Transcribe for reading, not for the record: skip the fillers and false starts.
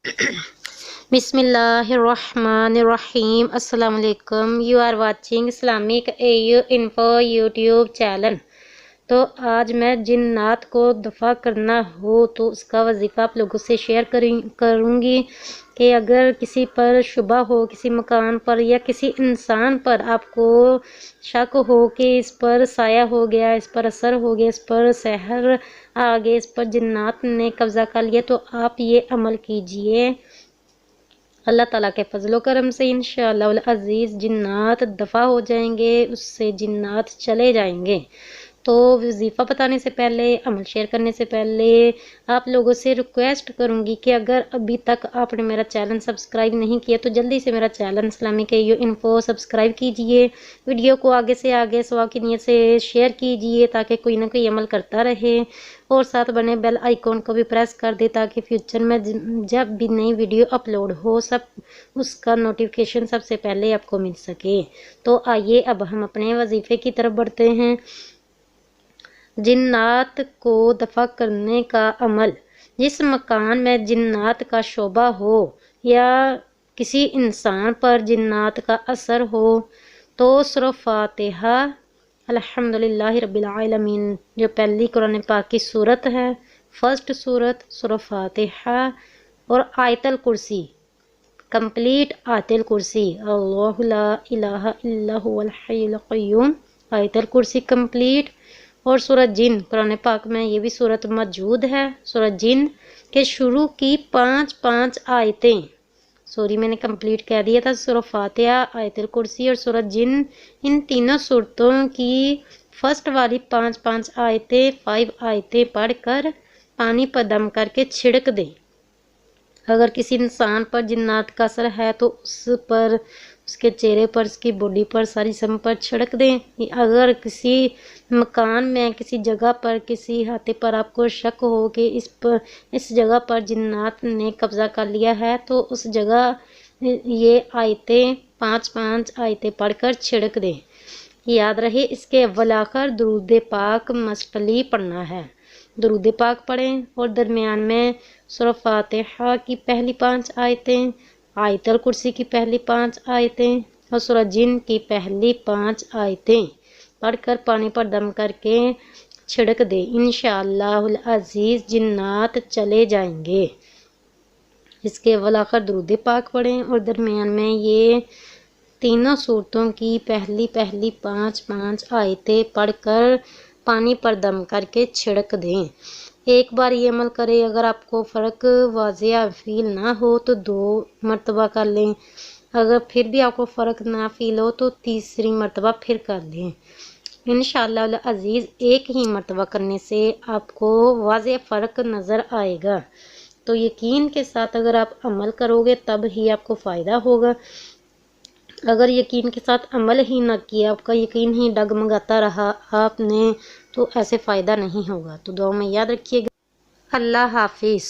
بسم اللہ الرحمن الرحیم۔ السلام علیکم۔ You are watching Islamic AU info YouTube channel. تو آج میں جنات کو دفع کرنا ہو تو اس کا وظیفہ آپ لوگوں سے شیئر کروں گی کہ اگر کسی پر شبہ ہو، کسی مکان پر یا کسی انسان پر آپ کو شک ہو کہ اس پر سایہ ہو گیا، اس پر اثر ہو گیا، اس پر سحر آ گیا، اس پر جنات نے قبضہ کر لیا، تو آپ یہ عمل کیجئے۔ اللہ تعالیٰ کے فضل و کرم سے انشاءاللہ العزیز جنات دفع ہو جائیں گے، اس سے جنات چلے جائیں گے۔ تو وظیفہ بتانے سے پہلے، عمل شیئر کرنے سے پہلے آپ لوگوں سے ریکویسٹ کروں گی کہ اگر ابھی تک آپ نے میرا چینل سبسکرائب نہیں کیا تو جلدی سے میرا channel Islamic AU info subscribe کیجئے، ویڈیو کو آگے سے آگے ثواب کی نیت سے شیئر کیجئے تاکہ کوئی نہ کوئی عمل کرتا رہے، اور ساتھ بنے بیل آئیکن کو بھی پریس کر دے تاکہ فیوچر میں جب بھی نئی ویڈیو اپلوڈ ہو اس کا نوٹیفیکیشن سب سے پہلے آپ کو مل سکے۔ تو آئیے اب ہم اپنے وظیفے کی طرف بڑھتے ہیں۔ جنات کو دفع کرنے کا عمل۔ جس مکان میں جنات کا شبہ ہو یا کسی انسان پر جنات کا اثر ہو تو سورہ فاتحہ الحمدللہ رب العالمین جو پہلی قرآن پاک کی سورت ہے، فرسٹ سورت سورہ فاتحہ، اور آیت الکرسی کمپلیٹ، آیت الکرسی اللہ لا الہ الا هو الحی القیوم، آیت الکرسی کمپلیٹ، اور سورہ جن قرآن پاک میں یہ بھی سورت موجود ہے، سورہ جن کے شروع کی 5 آیتیں، سوری میں نے کمپلیٹ کہہ دیا تھا، سورہ فاتحہ، آیت الکرسی اور سورہ جن، ان تینوں صورتوں کی فرسٹ والی 5 آیتیں، 5 آیتیں پڑھ کر پانی پر دم کر کے چھڑک دیں۔ اگر کسی انسان پر جنات کا اثر ہے تو اس پر، اس کے چہرے پر، اس کی باڈی پر، ساری جسم پر چھڑک دیں۔ اگر کسی مکان میں، کسی جگہ پر، کسی احاطے پر آپ کو شک ہو کہ اس جگہ پر جنات نے قبضہ کر لیا ہے تو اس جگہ یہ آیتیں 5 آیتیں پڑھ کر چھڑک دیں۔ یاد رہے اس کے اول آخر درود پاک مسٹلی پڑھنا ہے۔ درود پاک پڑھیں اور درمیان میں سورہ فاتحہ کی پہلی 5 آیتیں، آیت الکرسی کی پہلی 5 آیتیں اور سورہ جن کی پہلی 5 آیتیں پڑھ کر پانی پر دم کر کے چھڑک دیں۔ انشاءاللہ العزیز جنات چلے جائیں گے۔ اس کے اول آخر درود پاک پڑھیں اور درمیان میں یہ تینوں صورتوں کی پہلی 5 آیتیں پڑھ کر پانی پر دم کر کے چھڑک دیں۔ ایک بار یہ عمل کریں، اگر آپ کو فرق واضح فیل نہ ہو تو 2 مرتبہ کر لیں، اگر پھر بھی آپ کو فرق نہ فیل ہو تو تیسری مرتبہ پھر کر لیں۔ انشاءاللہ العزیز ایک ہی مرتبہ کرنے سے آپ کو واضح فرق نظر آئے گا۔ تو یقین کے ساتھ اگر آپ عمل کرو گے تب ہی آپ کو فائدہ ہوگا۔ اگر یقین کے ساتھ عمل ہی نہ کیا، آپ کا یقین ہی ڈگمگاتا رہا آپ نے، تو ایسے فائدہ نہیں ہوگا۔ تو دعا میں یاد رکھیے گا۔ اللہ حافظ۔